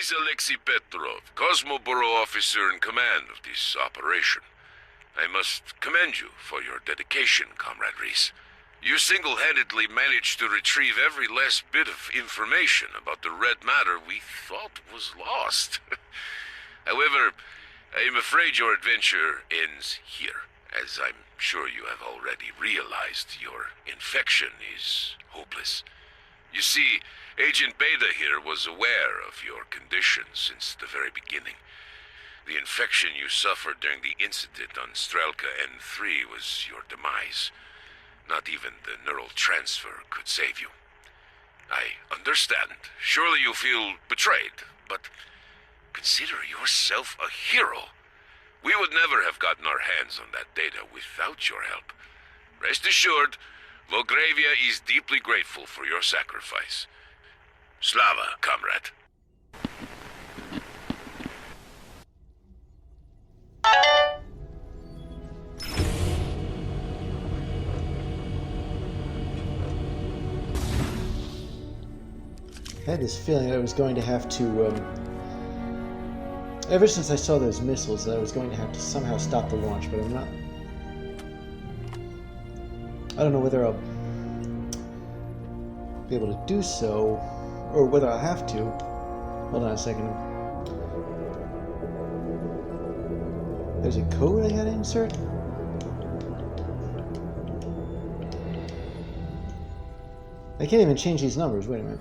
is Alexei Petrov, Cosmo Bureau officer in command of this operation. I must commend you for your dedication, Comrade Reese. You single-handedly managed to retrieve every last bit of information about the red matter we thought was lost. However, I am afraid your adventure ends here, as I'm sure you have already realized your infection is hopeless. You see, Agent Beta here was aware of your condition since the very beginning. The infection you suffered during the incident on Strelka N3 was your demise. Not even the neural transfer could save you. I understand. Surely you feel betrayed, but consider yourself a hero. We would never have gotten our hands on that data without your help. Rest assured, Volgravia is deeply grateful for your sacrifice. Slava, comrade. I had this feeling I was going to have to, ever since I saw those missiles, that I was going to have to somehow stop the launch, but I'm not. I don't know whether I'll be able to do so, or whether I'll have to. Hold on a second. There's a code I gotta insert? I can't even change these numbers. Wait a minute.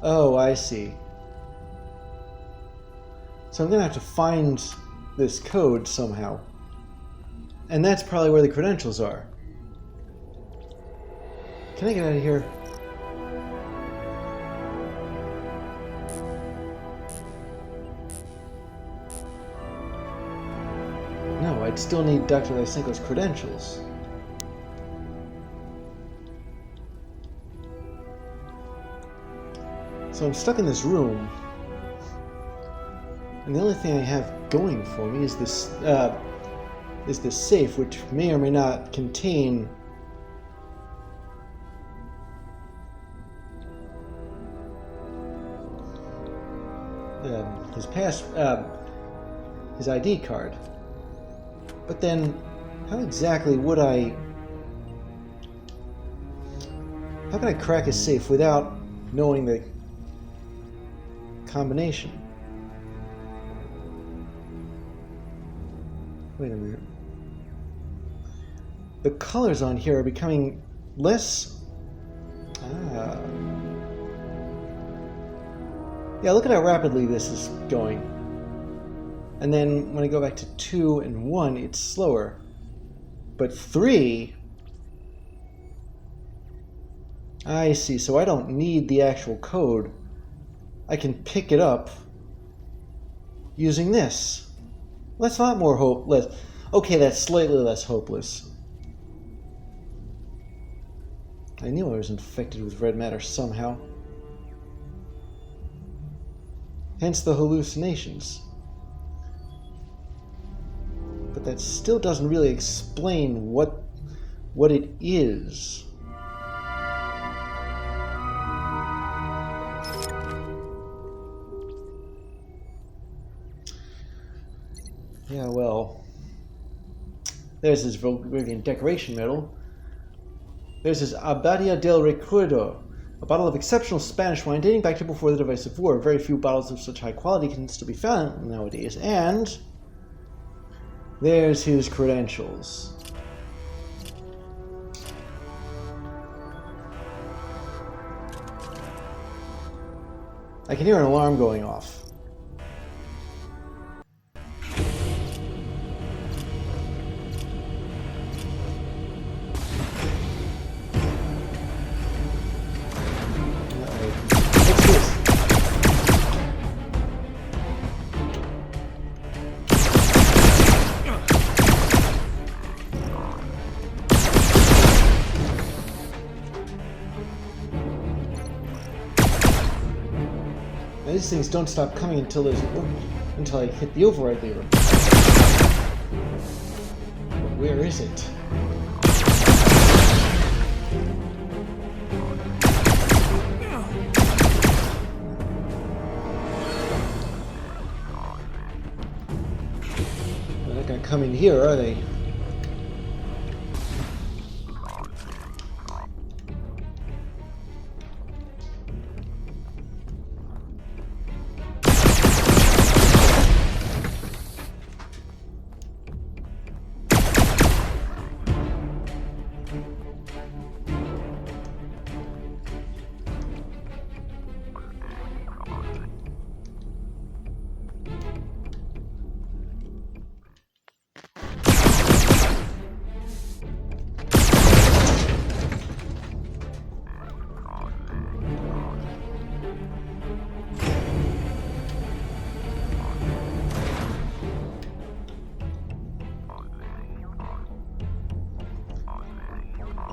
Oh, I see. So I'm gonna have to find this code somehow. And that's probably where the credentials are. Can I get out of here? No, I'd still need Dr. Lysenko's credentials. So I'm stuck in this room, and the only thing I have going for me is this safe, which may or may not contain his ID card. But then, how exactly would I? How can I crack a safe without knowing the combination? Wait a minute. The colors on here are becoming less. Yeah, look at how rapidly this is going. And then when I go back to 2 and 1, it's slower. But 3. I see. So I don't need the actual code. I can pick it up using this. Well, that's not more hopeless. Okay, that's slightly less hopeless. I knew I was infected with red matter somehow. Hence the hallucinations. But that still doesn't really explain what it is. Yeah, well, there's this Bulgarian decoration medal. There's this Abadia del Recuerdo, a bottle of exceptional Spanish wine dating back to before the divisive war. Very few bottles of such high quality can still be found nowadays. And there's his credentials. I can hear an alarm going off. These things don't stop coming until I hit the override lever. Where is it? coming here, are they?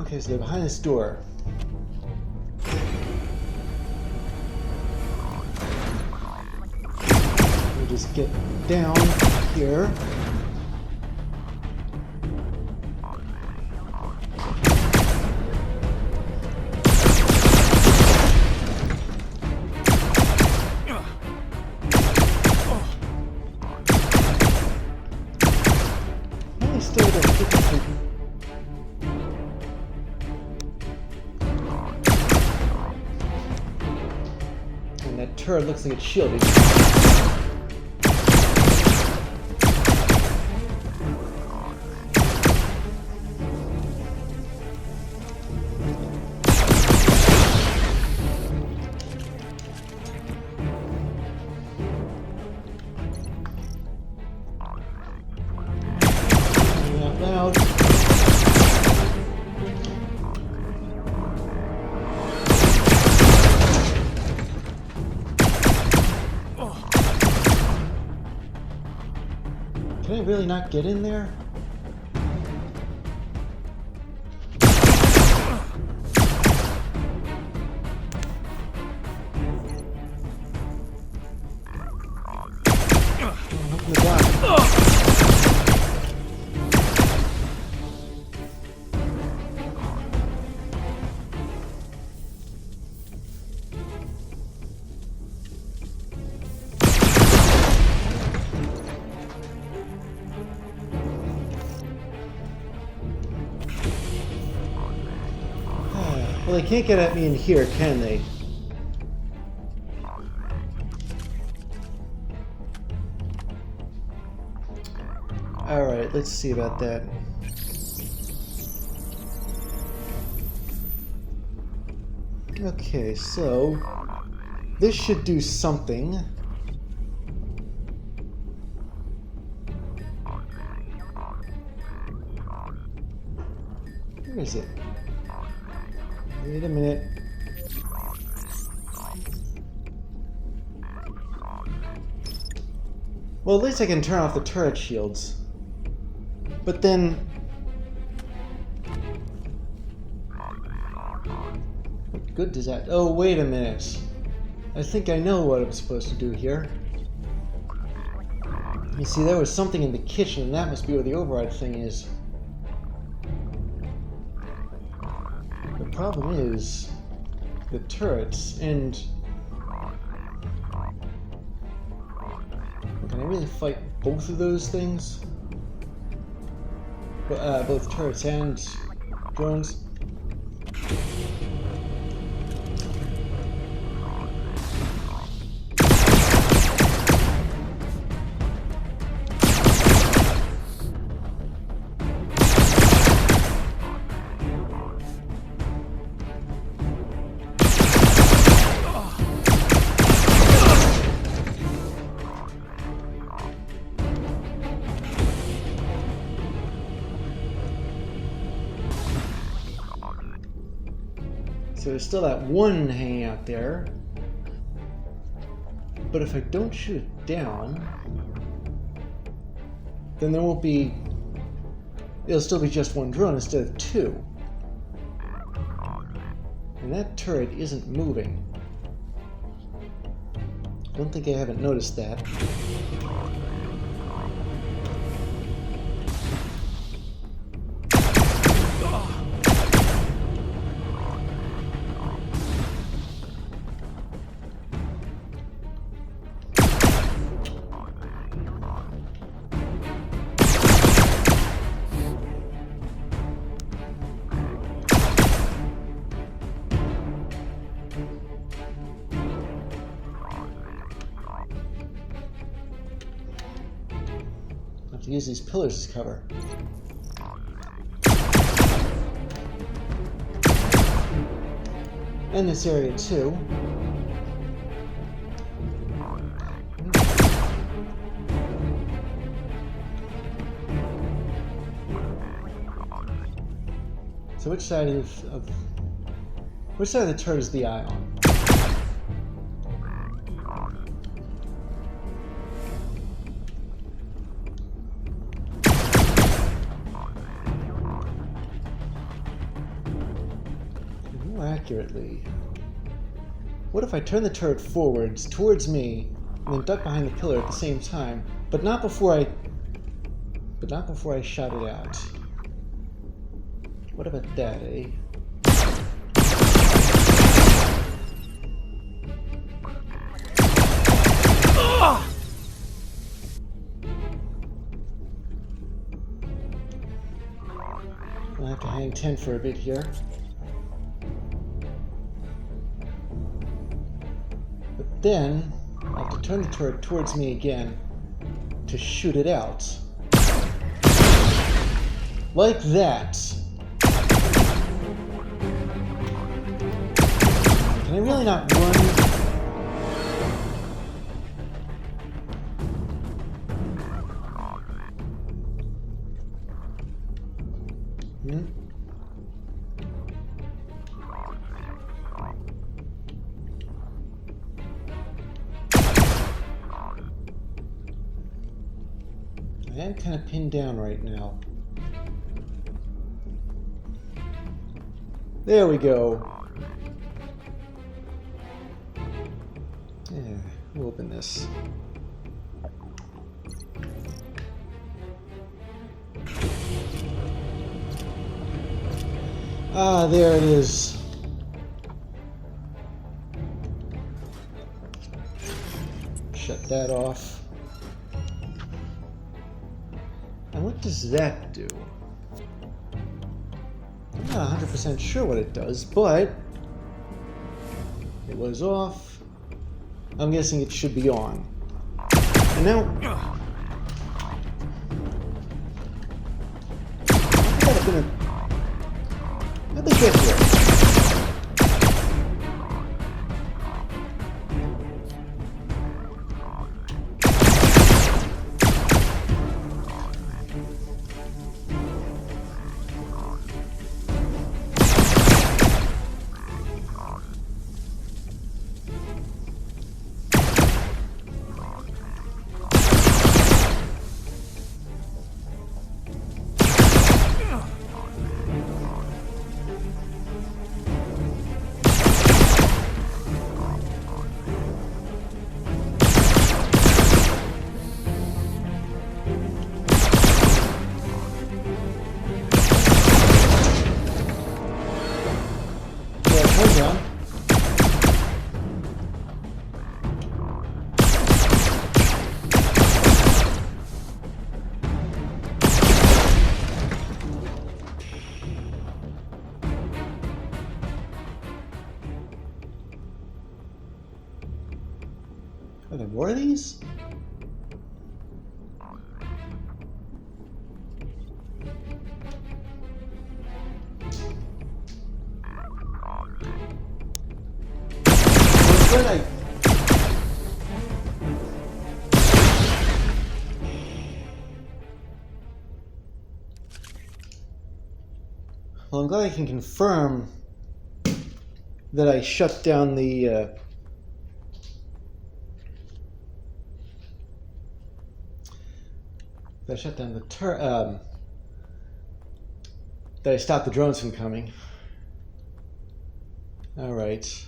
Okay, so they're behind this door. We'll just get down here. Why still don't hit the people? That turret looks like it's shielded. Out loud. Can I really not get in there? Open the block. Well, they can't get at me in here, can they? Alright, let's see about that. Okay, so this should do something. Where is it? Wait a minute. Well, at least I can turn off the turret shields. But then... what good does that... oh, wait a minute. I think I know what I'm supposed to do here. You see, there was something in the kitchen, and that must be where the override thing is. The problem is the turrets, and can I really fight both of those things? Both turrets and drones? So there's still that one hanging out there. But if I don't shoot it down, then there won't be... it'll still be just one drone instead of two. And that turret isn't moving. I don't think I haven't noticed that. to use these pillars as cover. And this area too. So which side of the turret is the eye on? More accurately, what if I turn the turret forwards towards me and then duck behind the pillar at the same time, but not before I shot it out? What about that, eh? I'll have to hang 10 for a bit here. But then, I'll have to turn the turret towards me again to shoot it out. Like that. Can I really not run? I am kind of pinned down right now. There we go. Yeah, we'll open this. Ah, there it is. Shut that off. And what does that do? I'm not 100% sure what it does, but it was off. I'm guessing it should be on. And now, how'd they get here? Are there more of these? Well, I'm glad I can confirm that I shut down the that I stopped the drones from coming. All right.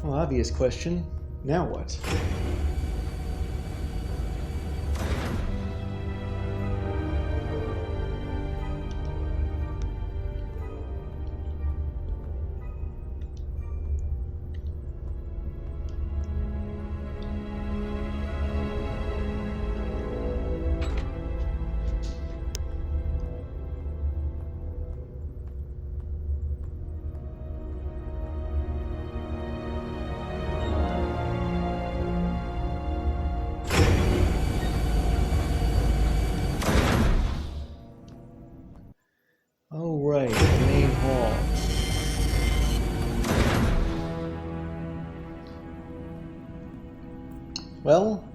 Well, obvious question. Now what? Oh, right, the main hall. Well,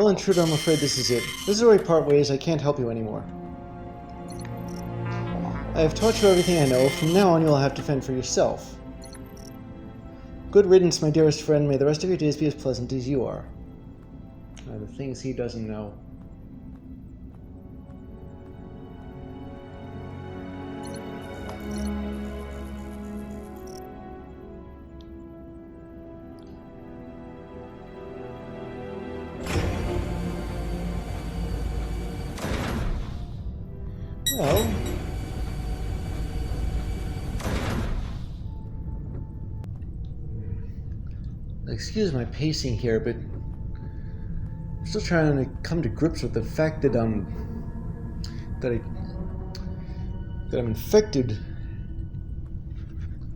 intruder, I'm afraid this is it. This is where we part ways. I can't help you anymore. I have taught you everything I know. From now on, you'll have to fend for yourself. Good riddance, my dearest friend. May the rest of your days be as pleasant as you are. The things he doesn't know. Well, excuse my pacing here, but I'm still trying to come to grips with the fact that I'm infected,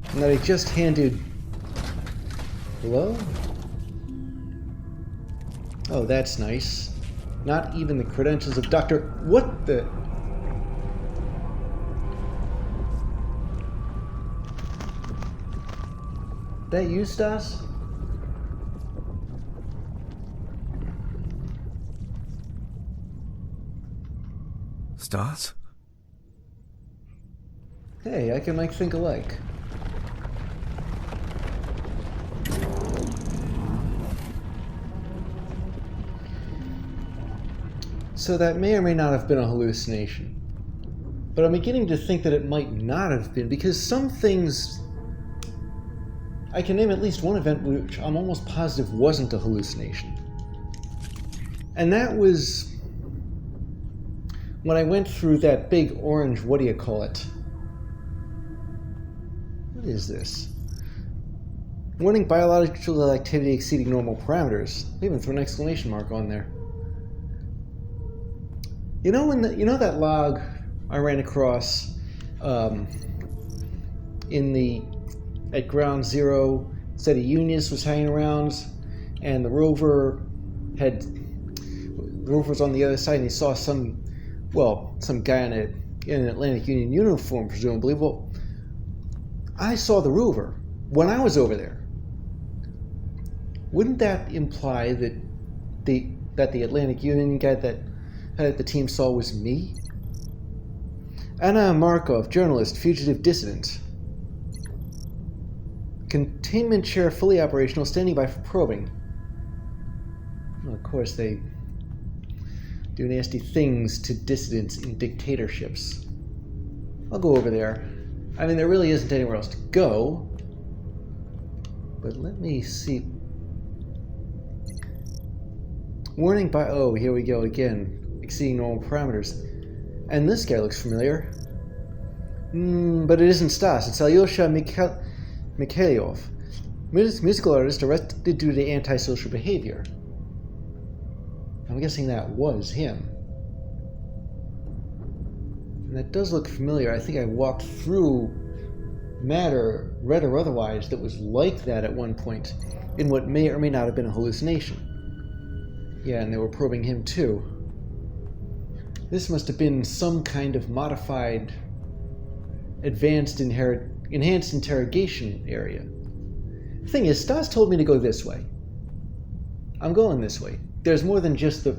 and that I just handed. Hello? Oh, that's nice. Not even the credentials of Dr. What the? That you, Stas? Stas? Hey, I can think alike. So that may or may not have been a hallucination. But I'm beginning to think that it might not have been, because some things... I can name at least one event which I'm almost positive wasn't a hallucination. And that was when I went through that big orange, what do you call it? What is this? Warning biological activity exceeding normal parameters. They even threw an exclamation mark on there. You know that log I ran across at Ground Zero said a Unius was hanging around, and the rover was on the other side, and he saw some guy in an Atlantic Union uniform, presumably. Well, I saw the rover when I was over there. Wouldn't that imply that the Atlantic Union guy that the team saw was me? Anna Markov, journalist, fugitive dissident. Containment chair fully operational, standing by for probing. Well, of course, they do nasty things to dissidents in dictatorships. I'll go over there. I mean, there really isn't anywhere else to go. But let me see. Warning by... Oh, here we go again. Exceeding normal parameters. And this guy looks familiar. But it isn't Stas. It's Alyosha Mikhailov, musical artist arrested due to antisocial behavior. I'm guessing that was him. And that does look familiar. I think I walked through matter, red or otherwise, that was like that at one point in what may or may not have been a hallucination. Yeah, and they were probing him too. This must have been some kind of modified, enhanced interrogation area. The thing is, Stas told me to go this way. I'm going this way. There's more than just the...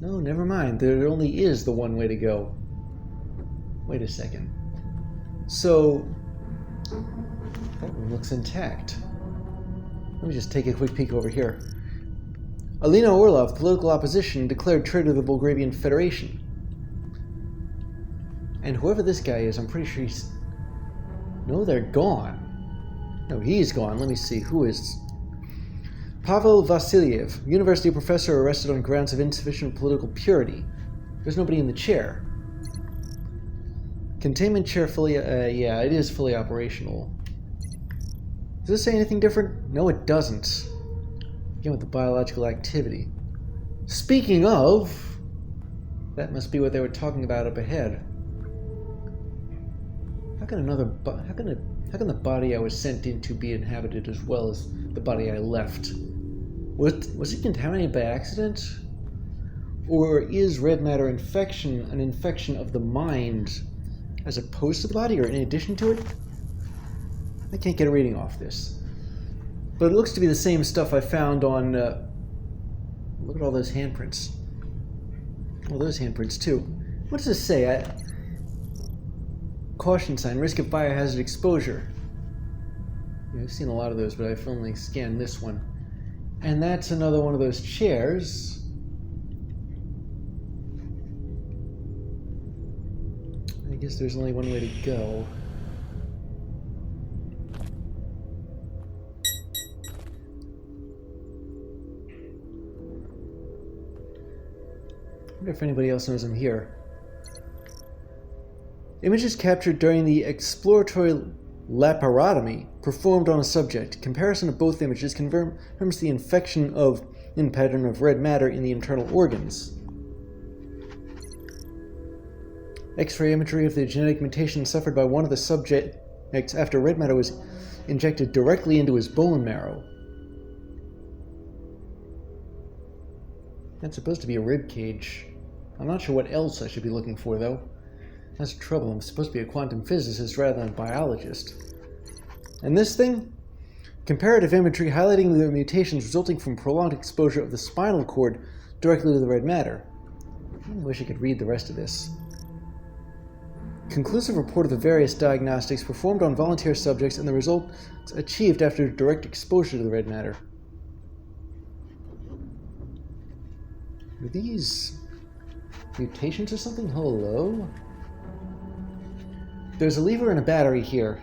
No, never mind. There only is the one way to go. Wait a second. So... that one looks intact. Let me just take a quick peek over here. Alina Orlov, political opposition, declared traitor to the Bulgarian Federation. And whoever this guy is, I'm pretty sure he's... No, they're gone. No, he's gone. Let me see. Who is... Pavel Vasilyev, university professor arrested on grounds of insufficient political purity. There's nobody in the chair. Containment chair fully... yeah, it is fully operational. Does this say anything different? No, it doesn't. Again with the biological activity. Speaking of... That must be what they were talking about up ahead. How can the body I was sent into be inhabited as well as the body I left? Was it contaminated by accident? Or is red matter infection an infection of the mind as opposed to the body, or in addition to it? I can't get a reading off this. But it looks to be the same stuff I found on... look at all those handprints. Well, those handprints too. What does this say? Caution sign, risk of biohazard exposure. Yeah, I've seen a lot of those, but I've only scanned this one. And that's another one of those chairs. I guess there's only one way to go. I wonder if anybody else knows I'm here. Images captured during the exploratory laparotomy performed on a subject. Comparison of both images confirms the infection in pattern of red matter in the internal organs. X-ray imagery of the genetic mutation suffered by one of the subjects after red matter was injected directly into his bone marrow. That's supposed to be a rib cage. I'm not sure what else I should be looking for, though. That's the trouble. I'm supposed to be a quantum physicist rather than a biologist. And this thing? Comparative imagery highlighting the mutations resulting from prolonged exposure of the spinal cord directly to the red matter. I wish I could read the rest of this. Conclusive report of the various diagnostics performed on volunteer subjects and the results achieved after direct exposure to the red matter. Are these mutations or something? Hello? There's a lever and a battery here.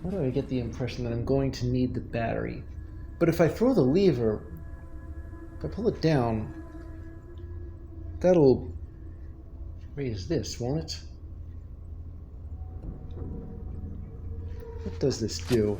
Why do I get the impression that I'm going to need the battery? But if I throw the lever, if I pull it down, that'll raise this, won't it? What does this do?